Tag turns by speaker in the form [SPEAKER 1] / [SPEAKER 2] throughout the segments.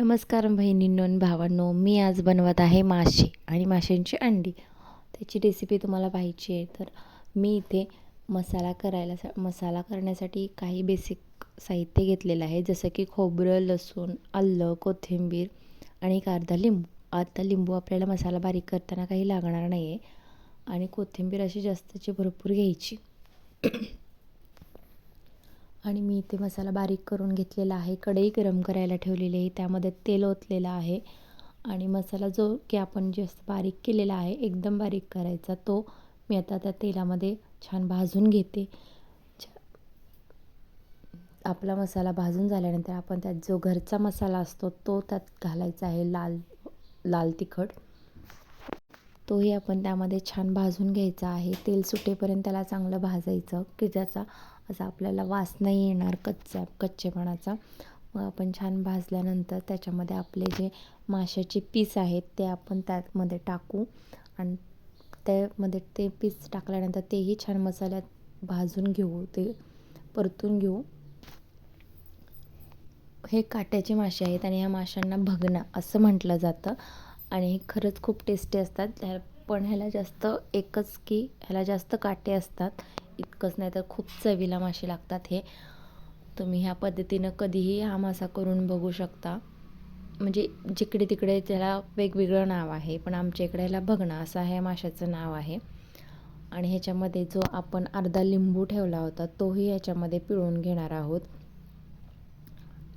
[SPEAKER 1] नमस्कार बहिणींनो आणि भावांनो, मी आज बनवत आहे मासे आणि माशांची अंडी. त्याची रेसिपी तुम्हाला पाहिजे आहे तर मी इथे मसाला करण्यासाठी काही बेसिक साहित्य घेतलेलं आहे, जसं की खोबरं, लसूण, आलं, कोथिंबीर आणि एक अर्धा लिंबू. आता लिंबू आपल्याला मसाला बारीक करताना काही लागणार नाही आहे आणि कोथिंबीर अशी जास्तची भरपूर घ्यायची. आणि मी इथे मसाला बारीक करून घेतलेला आहे. कढई गरम करायला ठेवलेली आहे, त्यामध्ये तेल ओतलेलं आहे आणि मसाला जो की आपण जास्त बारीक केलेला आहे, एकदम बारीक करायचा, तो मी आता त्या तेलामध्ये छान भाजून घेते. आपला मसाला भाजून झाल्यानंतर आपण त्यात जो घरचा मसाला असतो तो त्यात घालायचा आहे, लाल तिखट. तोही आपण त्यामध्ये छान भाजून घ्यायचा आहे. तेल सुटेपर्यंत त्याला चांगलं भाजायचं की ज्याचा असा आपल्याला वास नाही येणार कच्चेपणाचा. मग आपण छान भाजल्यानंतर त्याच्यामध्ये आपले जे माशाचे पीस आहेत ते आपण त्यामध्ये टाकू आणि त्यामध्ये ते पीस टाकल्यानंतर तेही छान मसाल्यात भाजून घेऊ, ते परतून घेऊ. हे काट्याचे मासे आहेत आणि ह्या माशांना भगना असं म्हटलं जातं आणि हे खरंच खूप टेस्टी असतात. पण ह्याला जास्त काटे असतात, इतकंच नाही तर खूप चवीला मासे लागतात हे. तुम्ही ह्या पद्धतीनं कधीही हा मासा करून बघू शकता. म्हणजे जिकडे तिकडे त्याला वेगवेगळं नाव आहे, पण आमच्या इकडे ह्याला भगना असं ह्या माशाचं नाव आहे. आणि ह्याच्यामध्ये जो आपण अर्धा लिंबू ठेवला होता तोही ह्याच्यामध्ये पिळून घेणार आहोत.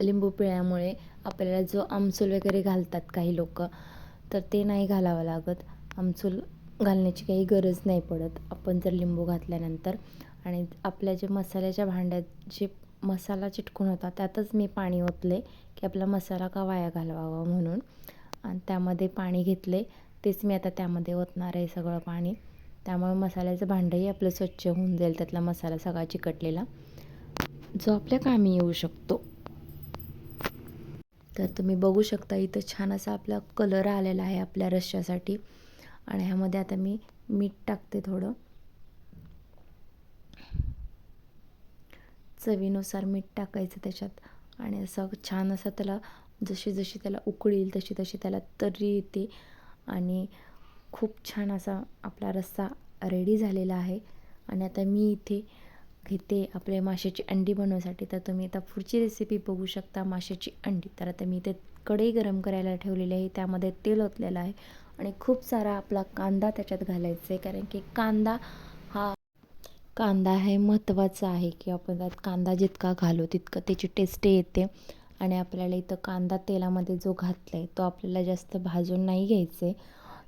[SPEAKER 1] लिंबू पिळल्यामुळे आपल्याला जो आमसूल वगैरे घालतात काही लोक, तर ते नाही घालावं लागत. आमसूल घालण्याची काही गरज नाही पडत आपण जर लिंबू घातल्यानंतर. आणि आपल्या जे मसाल्याच्या भांड्यात जे मसाला चिटकून होता त्यातच मी पाणी ओतले की आपला मसाला का वाया घालवावा म्हणून. आणि त्यामध्ये पाणी घेतले, तेच मी आता त्यामध्ये ओतणार आहे सगळं पाणी. त्यामुळे मसाल्याचं भांडंही आपलं स्वच्छ होऊन जाईल, त्यातला मसाला सगळा चिकटलेला जो आपल्या कामी येऊ शकतो. तर तुम्ही बघू शकता इथं छान असा आपला कलर आलेला आहे आपल्या रश्श्यासाठी. आणि ह्यामध्ये आता मी मीठ टाकते थोडं, चवीनुसार मीठ टाकायचं त्याच्यात. आणि असं छान असं त्याला जशी त्याला उकळी येईल तशी त्याला तर्री येते आणि खूप छान असा आपला रस्सा रेडी झालेला आहे. आणि आता मी इथे घेते आपल्या माशाची अंडी बनवण्यासाठी. तर तुम्ही आता पुढची रेसिपी बघू शकता, माशाची अंडी. तर आता मी इथे कढई गरम करायला ठेवलेली आहे, त्यामध्ये तेल ओतलेलं आहे आणि खूप सारा आपला कांदा त्याच्यात घालायचा आहे, कारण की कांदा हे महत्त्वाचा आहे की आपण त्यात कांदा जितका घालू तितकं त्याची टेस्ट येते. आणि आपल्याला इथं कांदा तेलामध्ये जो घातला आहे तो आपल्याला जास्त भाजून नाही घ्यायचं आहे.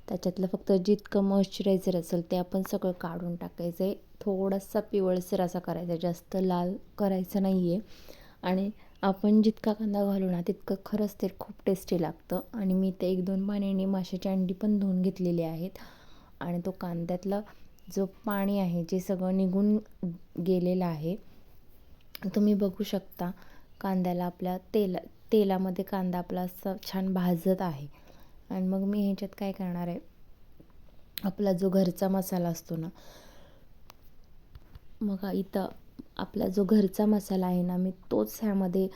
[SPEAKER 1] त्याच्यातलं फक्त जितकं मॉइश्चरायझर असेल ते आपण सगळं काढून टाकायचं आहे. थोडासा पिवळसर असा करायचा आहे, जास्त लाल करायचं नाही आहे. आणि आपण जितका कांदा घालू ना तितकं खरंच ते खूप टेस्टी लागतं. आणि मी ते 1-2 पाण्याने माशाची अंडी पण धुवून घेतलेली आहेत. आणि तो कांद्यातला जो पाणी आहे जे सगळं निघून गेलेलं आहे, तुम्ही बघू शकता. कांद्याला आपल्या तेलामध्ये कांदा आपला असं छान भाजत आहे. आणि मग मी ह्याच्यात काय करणार आहे, आपला जो घरचा मसाला असतो ना, मग इथं आपला जो घरचा मसाला आहे ना, मी तोच ह्यामध्ये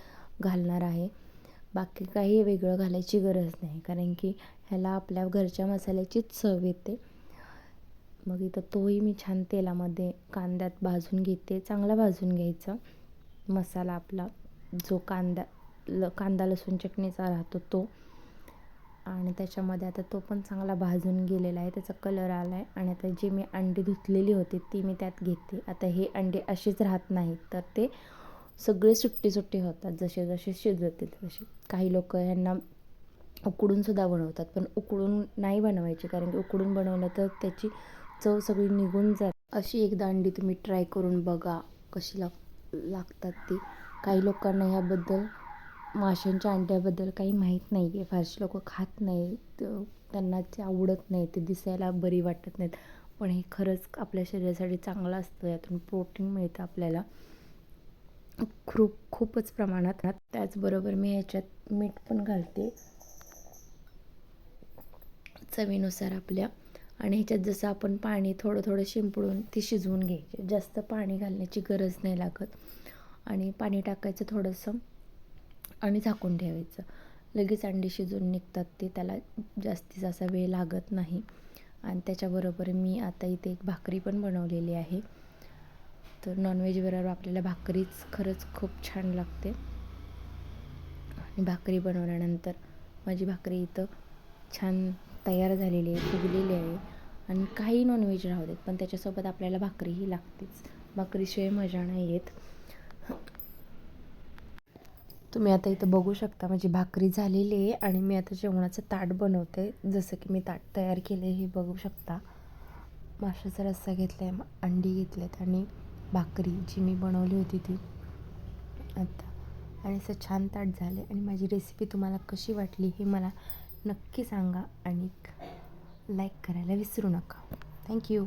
[SPEAKER 1] घालणार आहे. बाकी काही वेगळं घालायची गरज नाही, कारण की ह्याला आपल्या घरच्या मसाल्याचीच चव येते. मग इथं तोही मी छान तेलामध्ये कांद्यात भाजून घेते, चांगला भाजून घ्यायचा मसाला आपला, जो कांदा लसूण चटणीचा राहतो तो. आणि त्याच्यामध्ये आता तो पण चांगला भाजून गेलेला आहे, त्याचा कलर आला आहे. आणि आता जी मी अंडी धुतलेली होती ती मी त्यात घेते. आता हे अंडे असेच राहत नाहीत, तर ते सगळे सुट्टे होतात जसे शिजवतील तसे. काही लोक ह्यांना उकडूनसुद्धा बनवतात, पण उकडून नाही बनवायची, कारण की उकडून बनवलं तर त्याची चव सगळी निघून जाते. अशी एकदा अंडी तुम्ही ट्राय करून बघा कशी लागतात ती. काही लोकांना ह्याबद्दल, माशांच्या अंड्याबद्दल काही माहीत नाही आहे, फारशी लोक खात नाही, त्यांना ते आवडत नाही, ते दिसायला बरी वाटत नाहीत. पण हे खरंच आपल्या शरीरासाठी चांगलं असतं, यातून प्रोटीन मिळतं आपल्याला खूपच प्रमाणात. त्याचबरोबर मी ह्याच्यात मीठ पण घालते चवीनुसार आपल्या. आणि ह्याच्यात जसं आपण पाणी थोडं शिंपडून ती शिजवून घ्यायची, जास्त पाणी घालण्याची गरज नाही लागत. आणि पाणी टाकायचं थोडंसं आणि झाकून ठेवायचं. लगेच अंडी शिजून निघतात ते, त्याला जास्तीत असा वेळ लागत नाही. आणि त्याच्याबरोबर मी आता इथे एक भाकरी पण बनवलेली आहे. तर नॉनव्हेजबरोबर आपल्याला भाकरीच खरंच खूप छान लागते. आणि भाकरी बनवल्यानंतर माझी भाकरी इथं छान तयार झालेली आहे, फुगलेली आहे. आणि काही नॉनव्हेज राहू देत, पण त्याच्यासोबत आपल्याला भाकरीही लागतेच. भाकरीशिवाय मजा नाही येत. तुम्ही आता इथं बघू शकता माझी भाकरी झालेली आहे आणि मी आता जेवणाचं ताट बनवते. जसं की मी ताट तयार केले हे बघू शकता. माशाचा रस्सा घेतला आहे, अंडी घेतलेत आणि भाकरी जी मी बनवली होती ती आता. आणि असं छान ताट झाले. आणि माझी रेसिपी तुम्हाला कशी वाटली हे मला नक्की सांगा आणि लाईक करायला विसरू नका. थँक्यू.